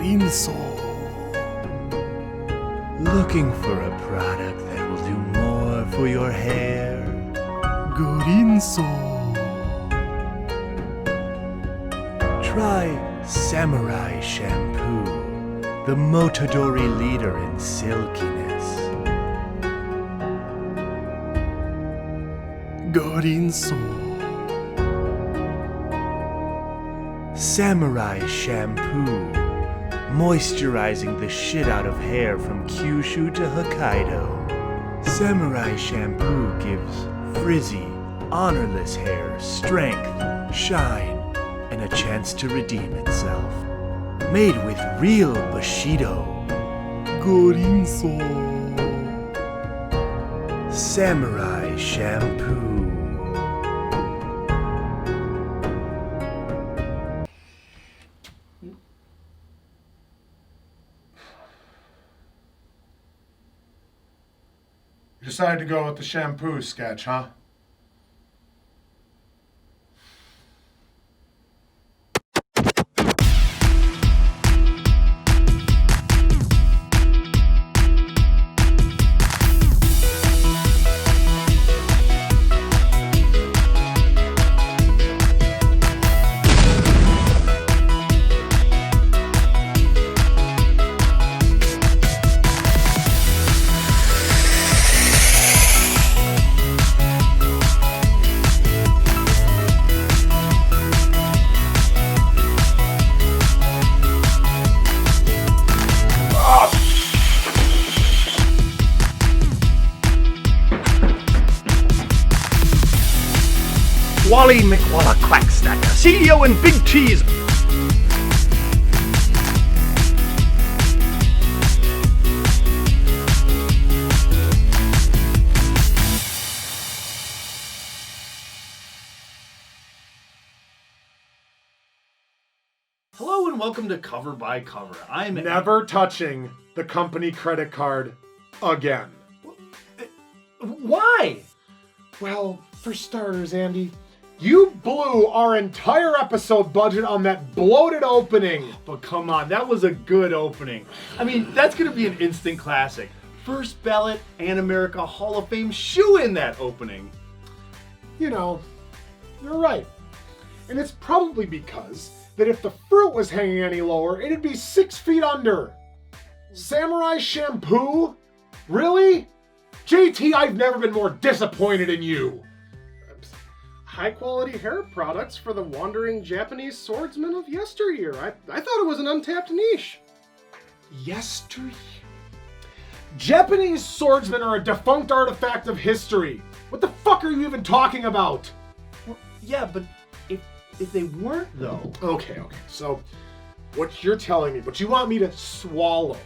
Gorinso. Looking for a product that will do more for your hair? Gorinso. Try Samurai Champloo, the Motodori leader in silkiness. Gorinso. Samurai Champloo, moisturizing the shit out of hair from Kyushu to Hokkaido. Samurai Champloo gives frizzy, honorless hair strength, shine, and a chance to redeem itself. Made with real Bushido. Gorinso. Samurai Champloo. You decided to go with the shampoo sketch, huh? Wally McWalla Quackstacker, CEO and Big Cheese. Hello and welcome to Cover by Cover. I'm Never touching the company credit card again. Why? Well, for starters, Andy, you blew our entire episode budget on that bloated opening. But come on, that was a good opening. I mean, that's going to be an instant classic. First ballot Animerica Hall of Fame shoe in that opening. You know, you're right. And it's probably because that if the fruit was hanging any lower, it'd be 6 feet under. Samurai Champloo? Really? JT, I've never been more disappointed in you. High-quality hair products for the wandering Japanese swordsman of yesteryear. I thought it was an untapped niche. Yesteryear? Japanese swordsmen are a defunct artifact of history. What the fuck are you even talking about? Well, yeah, but if they weren't, though. Okay. So, what you're telling me, what you want me to swallow,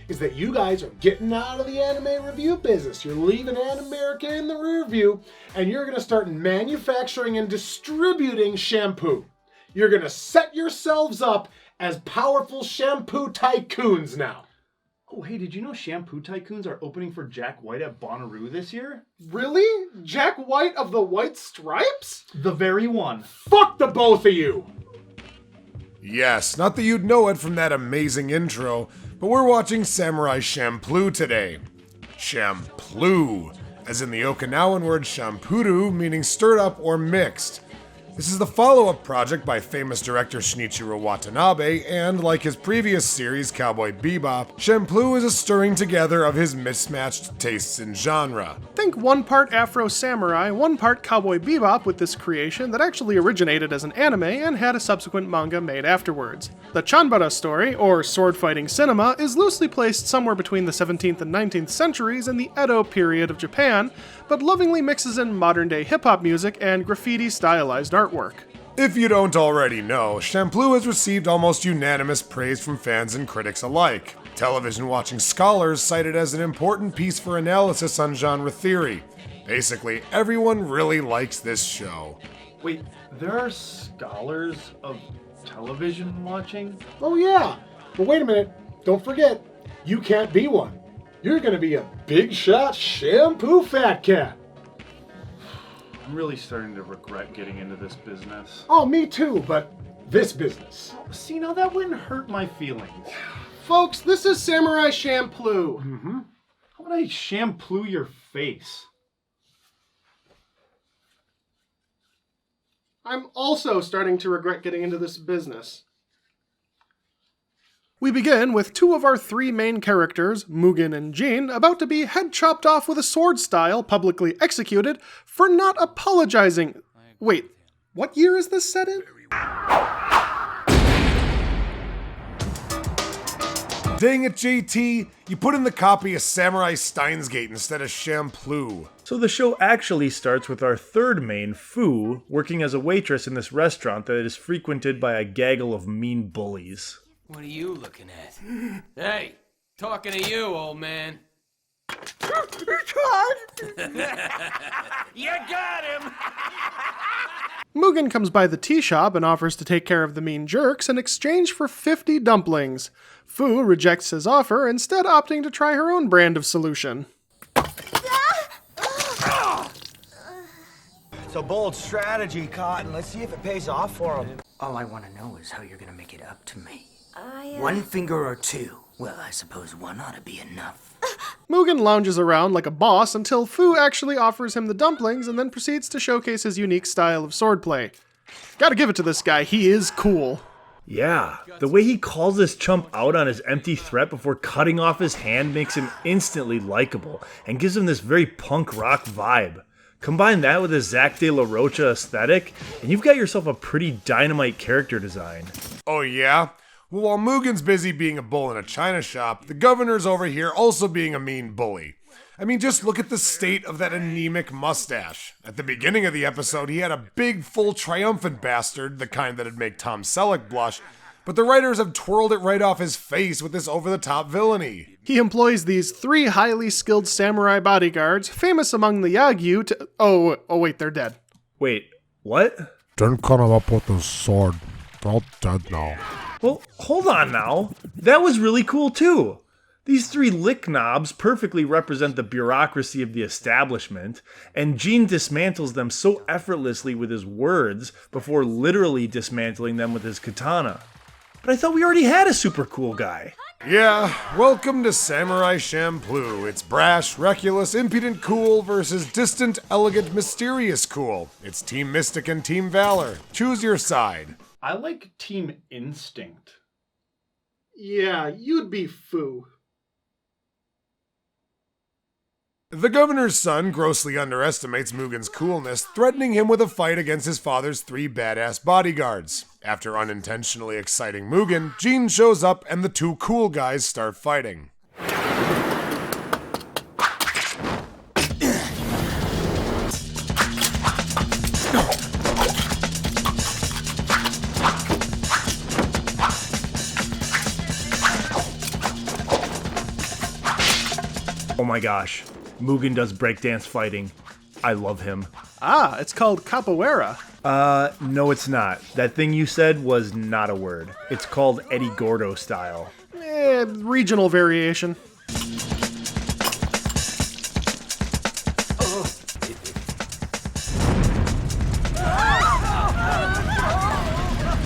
is that you guys are getting out of the anime review business. You're leaving Animerica in the rear view, and you're going to start manufacturing and distributing shampoo. You're going to set yourselves up as powerful shampoo tycoons now. Oh, hey, did you know Shampoo Tycoons are opening for Jack White at Bonnaroo this year? Really? Jack White of the White Stripes? The very one. Fuck the both of you! Yes, not that you'd know it from that amazing intro, but we're watching Samurai Champloo today. Champloo, as in the Okinawan word shampuru, meaning stirred up or mixed. This is the follow-up project by famous director Shinichiro Watanabe, and like his previous series, Cowboy Bebop, Champloo is a stirring together of his mismatched tastes in genre. Think one part Afro Samurai, one part Cowboy Bebop with this creation that actually originated as an anime and had a subsequent manga made afterwards. The Chanbara story, or sword-fighting cinema, is loosely placed somewhere between the 17th and 19th centuries in the Edo period of Japan, but lovingly mixes in modern-day hip-hop music and graffiti-stylized artwork. If you don't already know, Champloo has received almost unanimous praise from fans and critics alike. Television-watching scholars cite it as an important piece for analysis on genre theory. Basically, everyone really likes this show. Wait, there are scholars of television watching? Oh yeah, but wait a minute, don't forget, you can't be one. You're gonna be a big shot shampoo fat cat. I'm really starting to regret getting into this business. Oh, me too, but this business. See, now that wouldn't hurt my feelings. Folks, this is Samurai Champloo. How would I shampoo your face? I'm also starting to regret getting into this business. We begin with two of our three main characters, Mugen and Jin, about to be head chopped off with a sword style, publicly executed, for not apologizing. Wait, what year is this set in? Dang it, JT! You put in the copy of Samurai Steinsgate instead of Champloo. So the show actually starts with our third main, Fu, working as a waitress in this restaurant that is frequented by a gaggle of mean bullies. What are you looking at? Hey, talking to you, old man. You got him! Mugen comes by the tea shop and offers to take care of the mean jerks in exchange for 50 dumplings. Fu rejects his offer, instead opting to try her own brand of solution. It's a bold strategy, Cotton. Let's see if it pays off for him. All I want to know is how you're gonna make it up to me. One finger or two? Well, I suppose one ought to be enough. Mugen lounges around like a boss until Fu actually offers him the dumplings and then proceeds to showcase his unique style of swordplay. Gotta give it to this guy, he is cool. Yeah, the way he calls this chump out on his empty threat before cutting off his hand makes him instantly likable and gives him this very punk rock vibe. Combine that with his Zack de la Rocha aesthetic, and you've got yourself a pretty dynamite character design. Oh yeah? Well, while Mugen's busy being a bull in a china shop, the governor's over here also being a mean bully. I mean, just look at the state of that anemic mustache. At the beginning of the episode, he had a big, full, triumphant bastard, the kind that'd make Tom Selleck blush, but the writers have twirled it right off his face with this over-the-top villainy. He employs these three highly skilled samurai bodyguards, famous among the Yagyu to... Oh wait, they're dead. Wait, what? Didn't cut him up with his sword. They're all dead now. Well, hold on now. That was really cool too. These three lick knobs perfectly represent the bureaucracy of the establishment, and Gene dismantles them so effortlessly with his words before literally dismantling them with his katana. But I thought we already had a super cool guy. Yeah, welcome to Samurai Champloo. It's brash, reckless, impudent cool versus distant, elegant, mysterious cool. It's Team Mystic and Team Valor. Choose your side. I like Team Instinct. Yeah, you'd be Fu. The governor's son grossly underestimates Mugen's coolness, threatening him with a fight against his father's three badass bodyguards. After unintentionally exciting Mugen, Gene shows up and the two cool guys start fighting. Oh my gosh, Mugen does breakdance fighting. I love him. Ah, it's called capoeira. No it's not. That thing you said was not a word. It's called Eddie Gordo style. Regional variation.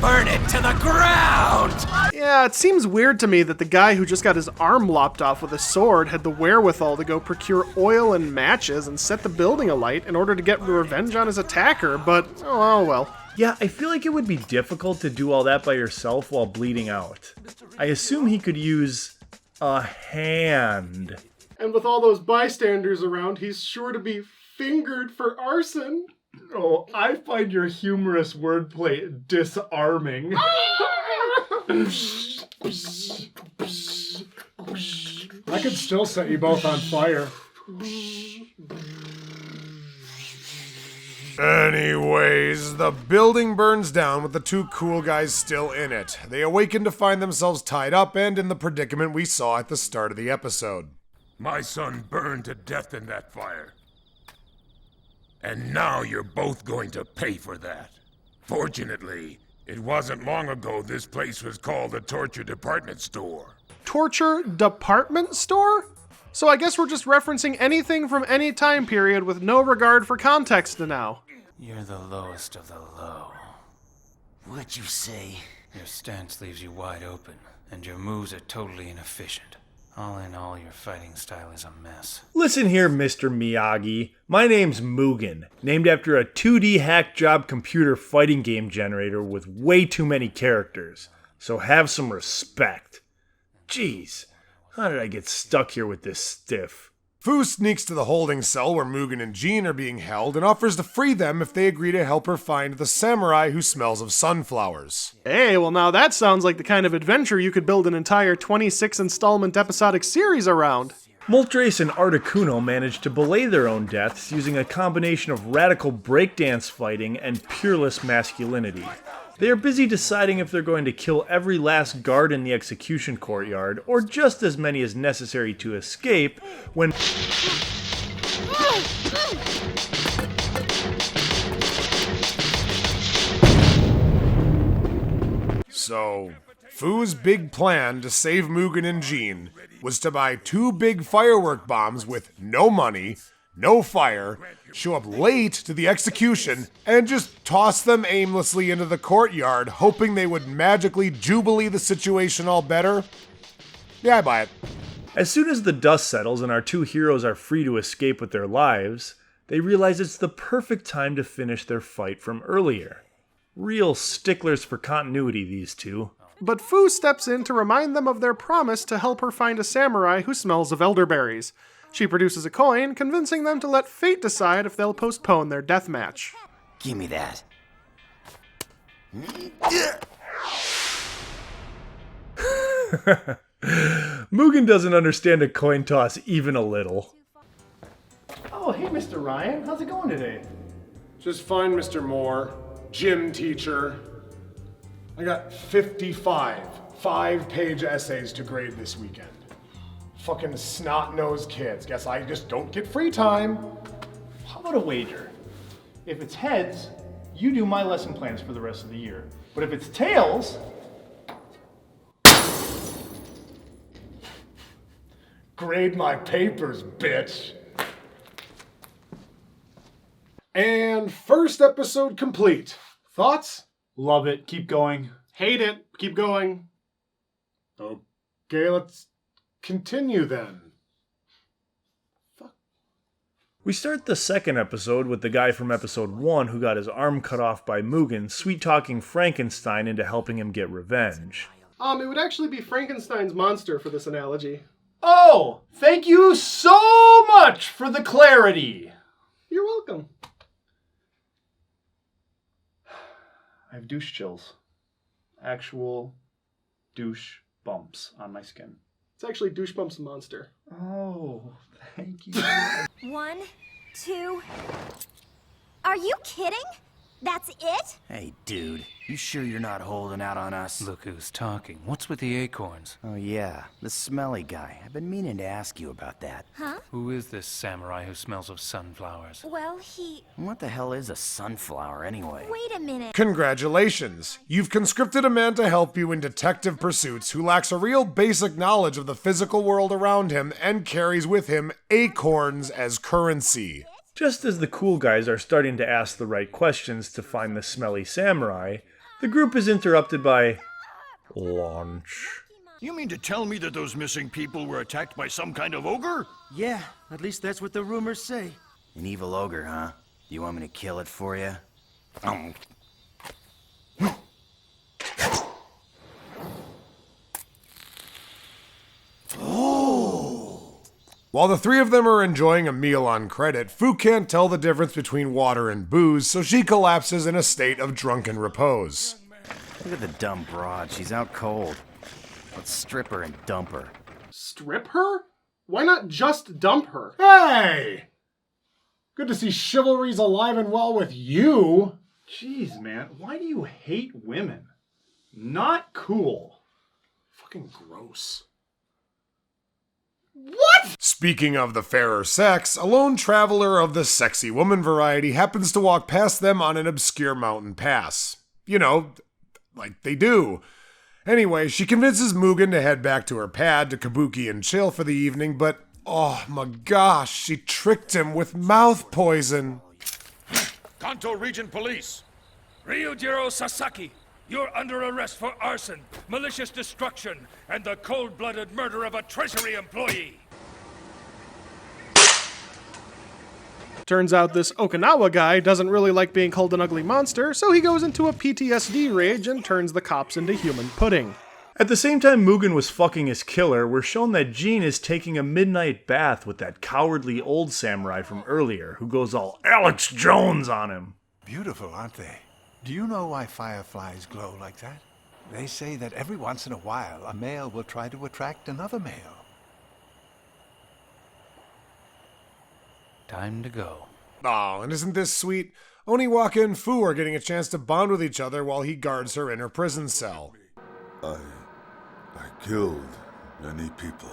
Burn it to the ground! Yeah, it seems weird to me that the guy who just got his arm lopped off with a sword had the wherewithal to go procure oil and matches and set the building alight in order to get revenge on his attacker, but oh well. Yeah, I feel like it would be difficult to do all that by yourself while bleeding out. I assume he could use a hand. And with all those bystanders around, he's sure to be fingered for arson. Oh, I find your humorous wordplay disarming. I could still set you both on fire. Anyways, the building burns down with the two cool guys still in it. They awaken to find themselves tied up and in the predicament we saw at the start of the episode. My son burned to death in that fire. And now you're both going to pay for that. Fortunately, it wasn't long ago this place was called a torture department store. Torture department store? So I guess we're just referencing anything from any time period with no regard for context now. You're the lowest of the low. What'd you say? Your stance leaves you wide open, and your moves are totally inefficient. All in all, your fighting style is a mess. Listen here, Mr. Miyagi. My name's Mugen, named after a 2D hack job computer fighting game generator with way too many characters. So have some respect. Jeez, how did I get stuck here with this stiff? Fu sneaks to the holding cell where Mugen and Jean are being held and offers to free them if they agree to help her find the samurai who smells of sunflowers. Hey, well now that sounds like the kind of adventure you could build an entire 26-installment episodic series around. Moltres and Articuno manage to belay their own deaths using a combination of radical breakdance fighting and peerless masculinity. They are busy deciding if they're going to kill every last guard in the execution courtyard, or just as many as necessary to escape, when So, Fu's big plan to save Mugen and Jean was to buy 2 big firework bombs with no money, no fire, show up late to the execution, and just toss them aimlessly into the courtyard, hoping they would magically jubilee the situation all better. Yeah, I buy it. as soon as the dust settles and our two heroes are free to escape with their lives, they realize it's the perfect time to finish their fight from earlier. Real sticklers for continuity, these two. But Fu steps in to remind them of their promise to help her find a samurai who smells of elderberries. She produces a coin, convincing them to let fate decide if they'll postpone their death match. Give me that. Mugen doesn't understand a coin toss even a little. Oh, hey, Mr. Ryan. How's it going today? Just fine, Mr. Moore. Gym teacher. I got 55 5-page essays to grade this weekend. Fucking snot-nosed kids. Guess I just don't get free time. How about a wager? If it's heads, you do my lesson plans for the rest of the year. But if it's tails, grade my papers, bitch. And first episode complete. Thoughts? love it. Keep going. Hate it. Keep going. Okay, let's continue then. We start the second episode with the guy from episode 1 who got his arm cut off by Mugen sweet-talking Frankenstein into helping him get revenge. It would actually be Frankenstein's monster for this analogy. Oh, thank you so much for the clarity. You're welcome. I have douche chills. Actual douche bumps on my skin. It's actually Douche Bump's monster. Oh, thank you. 1, 2. Are you kidding? That's it? Hey, dude, you sure you're not holding out on us? Look who's talking. What's with the acorns? Oh, yeah, the smelly guy. I've been meaning to ask you about that. Huh? Who is this samurai who smells of sunflowers? Well, he... What the hell is a sunflower, anyway? Wait a minute. Congratulations! You've conscripted a man to help you in detective pursuits who lacks a real basic knowledge of the physical world around him and carries with him acorns as currency. Just as the cool guys are starting to ask the right questions to find the smelly samurai, the group is interrupted by lunch. You mean to tell me that those missing people were attacked by some kind of ogre? Yeah, at least that's what the rumors say. An evil ogre, huh? You want me to kill it for you? While the three of them are enjoying a meal on credit, Fu can't tell the difference between water and booze, so she collapses in a state of drunken repose. Look at the dumb broad. She's out cold. Let's strip her and dump her. Strip her? Why not just dump her? Hey! Good to see chivalry's alive and well with you. Jeez, man, why do you hate women? Not cool. Fucking gross. What? Speaking of the fairer sex, a lone traveler of the sexy woman variety happens to walk past them on an obscure mountain pass. You know, like they do. Anyway, she convinces Mugen to head back to her pad to kabuki and chill for the evening, but oh my gosh, she tricked him with mouth poison. Kanto Region Police. Ryujiro Sasaki. You're under arrest for arson, malicious destruction, and the cold-blooded murder of a Treasury employee. Turns out this Okinawa guy doesn't really like being called an ugly monster, so he goes into a PTSD rage and turns the cops into human pudding. At the same time Mugen was fucking his killer, we're shown that Jean is taking a midnight bath with that cowardly old samurai from earlier, who goes all Alex Jones on him. Beautiful, aren't they? Do you know why fireflies glow like that? They say that every once in a while, a male will try to attract another male. Time to go. Oh, and isn't this sweet? Oniwaka and Fu are getting a chance to bond with each other while he guards her in her prison cell. I killed many people.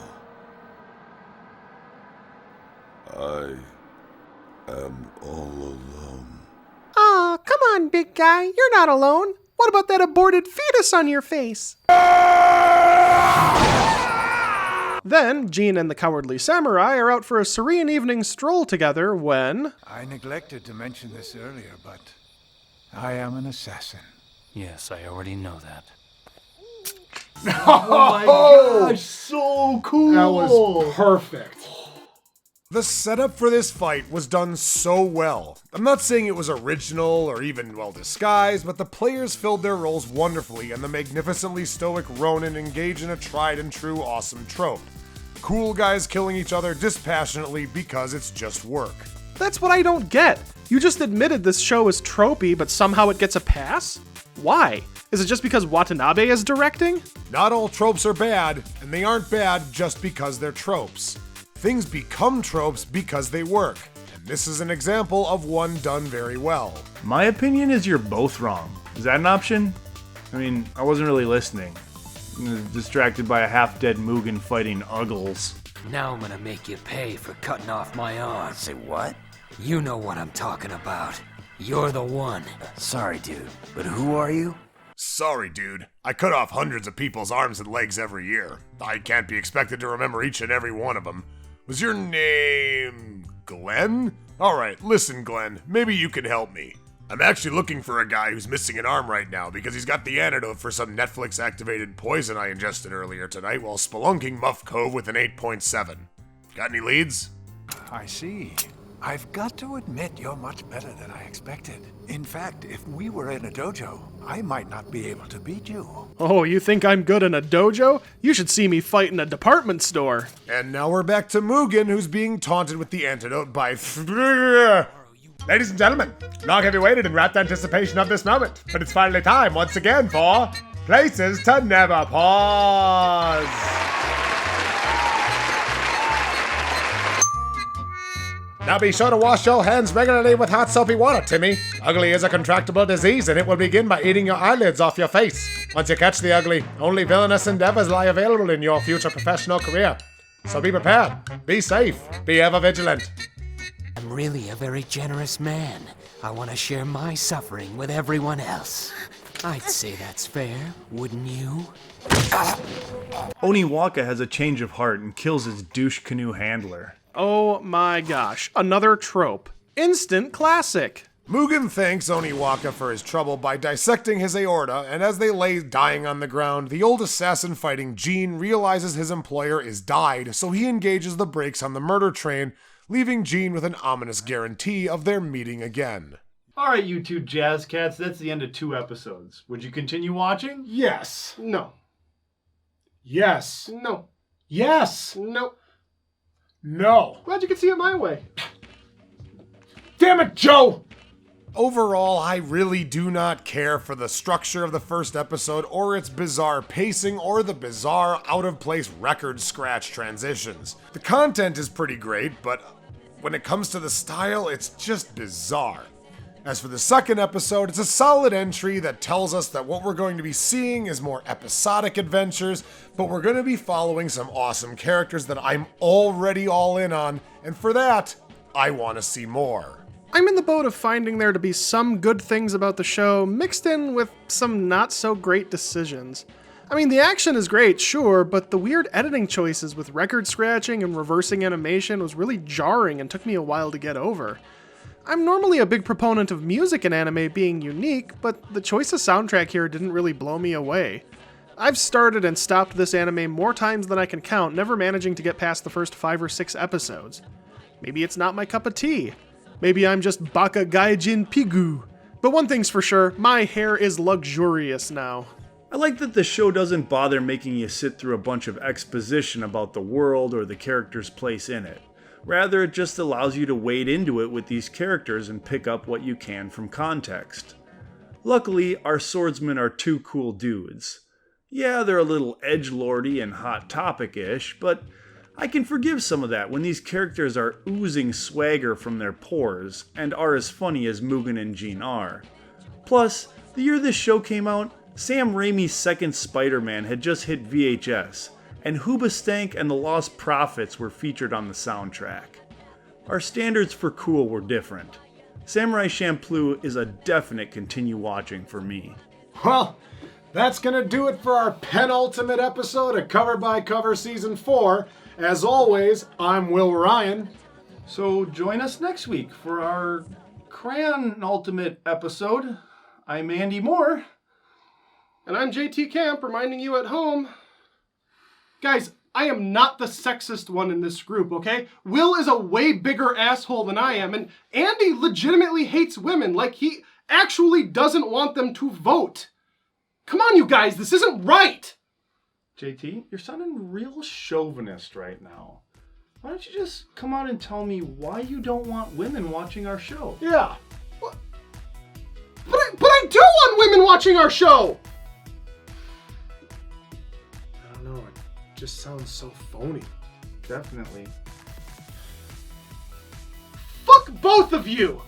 I am all alone. Aw, come on, big guy, you're not alone. What about that aborted fetus on your face? Then, Jean and the cowardly samurai are out for a serene evening stroll together when... I neglected to mention this earlier, but I am an assassin. Yes, I already know that. Oh my gosh, so cool! That was perfect. The setup for this fight was done so well. I'm not saying it was original or even well disguised, but the players filled their roles wonderfully and the magnificently stoic Ronin engaged in a tried and true awesome trope. Cool guys killing each other dispassionately because it's just work. That's what I don't get. You just admitted this show is tropey, but somehow it gets a pass? Why? Is it just because Watanabe is directing? Not all tropes are bad, and they aren't bad just because they're tropes. Things become tropes because they work, and this is an example of one done very well. My opinion is you're both wrong. Is that an option? I mean, I wasn't really listening. I was distracted by a half-dead Mugen fighting Uggles. Now I'm gonna make you pay for cutting off my arm. Say what? You know what I'm talking about. You're the one. Sorry, dude, but who are you? Sorry, dude. I cut off hundreds of people's arms and legs every year. I can't be expected to remember each and every one of them. Was your name Glenn? Alright, listen, Glenn, maybe you can help me. I'm actually looking for a guy who's missing an arm right now because he's got the antidote for some Netflix-activated poison I ingested earlier tonight while spelunking Muff Cove with an 8.7. Got any leads? I see. I've got to admit you're much better than I expected. In fact, if we were in a dojo, I might not be able to beat you. Oh, you think I'm good in a dojo? You should see me fight in a department store. And now we're back to Mugen, who's being taunted with the antidote by... Ladies and gentlemen, long have you waited in rapt anticipation of this moment, but it's finally time once again for Places to Never Pause. Now be sure to wash your hands regularly with hot soapy water, Timmy. Ugly is a contractable disease, and it will begin by eating your eyelids off your face. Once you catch the ugly, only villainous endeavors lie available in your future professional career. So be prepared, be safe, be ever vigilant. I'm really a very generous man. I want to share my suffering with everyone else. I'd say that's fair, wouldn't you? Oniwaka has a change of heart and kills his douche canoe handler. Oh my gosh, another trope. Instant classic. Mugen thanks Oniwaka for his trouble by dissecting his aorta, and as they lay dying on the ground, the old assassin fighting Jean realizes his employer is died, so he engages the brakes on the murder train, leaving Jean with an ominous guarantee of their meeting again. Alright, you two jazz cats, that's the end of 2 episodes. Would you continue watching? Yes. No. Yes. No. Yes. No. No. Glad you could see it my way. Damn it, Joe! Overall, I really do not care for the structure of the first episode or its bizarre pacing or the bizarre out-of-place record scratch transitions. The content is pretty great, but when it comes to the style, it's just bizarre. As for the second episode, it's a solid entry that tells us that what we're going to be seeing is more episodic adventures, but we're going to be following some awesome characters that I'm already all in on, and for that, I want to see more. I'm in the boat of finding there to be some good things about the show, mixed in with some not so great decisions. I mean, the action is great, sure, but the weird editing choices with record scratching and reversing animation was really jarring and took me a while to get over. I'm normally a big proponent of music in anime being unique, but the choice of soundtrack here didn't really blow me away. I've started and stopped this anime more times than I can count, never managing to get past the first 5 or 6 episodes. Maybe it's not my cup of tea. Maybe I'm just Baka Gaijin Pigu. But one thing's for sure, my hair is luxurious now. I like that the show doesn't bother making you sit through a bunch of exposition about the world or the character's place in it. Rather, it just allows you to wade into it with these characters and pick up what you can from context. Luckily, our swordsmen are 2 cool dudes. Yeah, they're a little edgelordy and hot topic-ish, but I can forgive some of that when these characters are oozing swagger from their pores and are as funny as Mugen and Jean are. Plus, the year this show came out, Sam Raimi's second Spider-Man had just hit VHS, and Hoobastank and the Lost Prophets were featured on the soundtrack. Our standards for cool were different. Samurai Champloo is a definite continue watching for me. Well, that's gonna do it for our penultimate episode of Cover by Cover Season 4. As always, I'm Will Ryan. So join us next week for our Crayon Ultimate episode. I'm Andy Moore. And I'm JT Camp, reminding you at home. Guys, I am not the sexist one in this group, okay? Will is a way bigger asshole than I am, and Andy legitimately hates women, like he actually doesn't want them to vote. Come on, you guys, this isn't right! JT, you're sounding real chauvinist right now. Why don't you just come out and tell me why you don't want women watching our show? Yeah. What? But I do want women watching our show! I don't know, it just sounds so phony. Definitely. Fuck both of you!